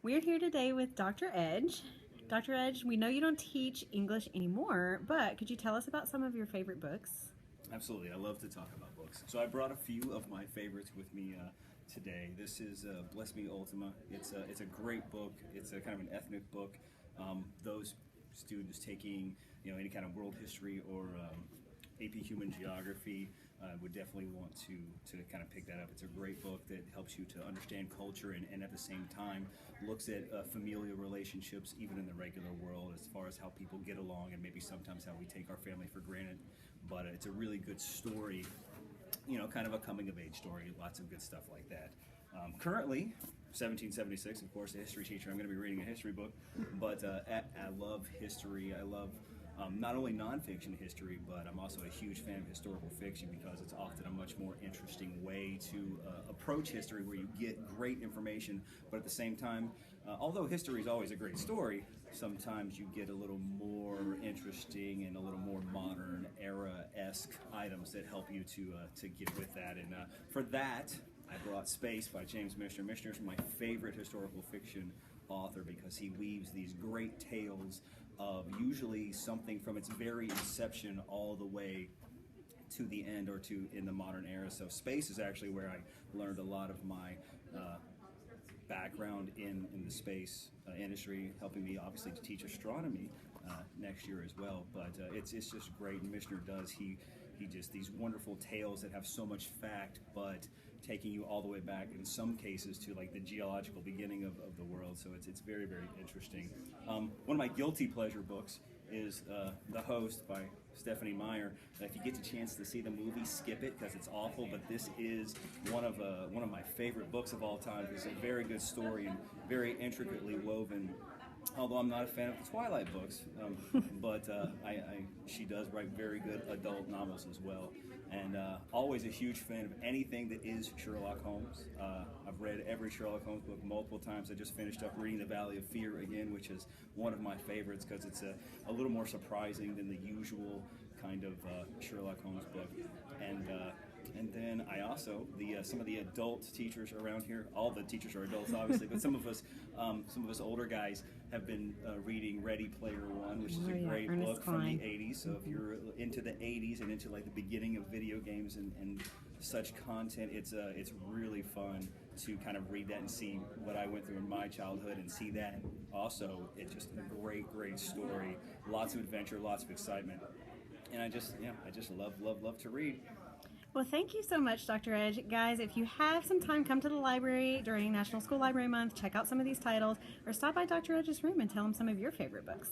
We're here today with Dr. Edge. Dr. Edge, we know you don't teach English anymore, but could you tell us about some of your favorite books? Absolutely, I love to talk about books. So I brought a few of my favorites with me today. This is Bless Me Ultima. It's a great book. It's a kind of an ethnic book. Those students taking any kind of world history or AP Human Geography would definitely want to kind of pick that up. It's a great book that helps you to understand culture and at the same time looks at familial relationships even in the regular world as far as how people get along and maybe sometimes how we take our family for granted. But it's a really good story, kind of a coming of age story, lots of good stuff like that. Currently, 1776, of course, a history teacher, I'm going to be reading a history book, but I love history. I love not only nonfiction history, but I'm also a huge fan of historical fiction because it's often a much more interesting way to approach history where you get great information, but at the same time, although history is always a great story, sometimes you get a little more interesting and a little more modern era-esque items that help you to get with that. And for that, I brought Space by James Michener. Michener is my favorite historical fiction author because he weaves these great tales of usually something from its very inception all the way to the end or to in the modern era. So Space is actually where I learned a lot of my background in the space industry, helping me obviously to teach astronomy next year as well. But it's just great. And Michener does he just these wonderful tales that have so much fact, but taking you all the way back in some cases to like the geological beginning of the world. So it's very, very interesting. One of my guilty pleasure books is The Host by Stephenie Meyer. If you get the chance to see the movie, skip it because it's awful, but this is one of my favorite books of all time. It's a very good story and very intricately woven, although I'm not a fan of the Twilight books, but she does write very good adult novels as well. And always a huge fan of anything that is Sherlock Holmes. I've read every Sherlock Holmes book multiple times. I just finished up reading The Valley of Fear again, which is one of my favorites because it's a little more surprising than the usual kind of Sherlock Holmes book. And then I also some of the adult teachers around here. All the teachers are adults, obviously, but some of us older guys have been reading Ready Player One, which is a great book from the '80s. So if you're into the '80s and into like the beginning of video games and such content, it's really fun to kind of read that and see what I went through in my childhood and see that. Also, it's just a great story. Lots of adventure, lots of excitement, and I just love to read. Well, thank you so much, Dr. Edge. Guys, if you have some time, come to the library during National School Library Month, check out some of these titles, or stop by Dr. Edge's room and tell him some of your favorite books.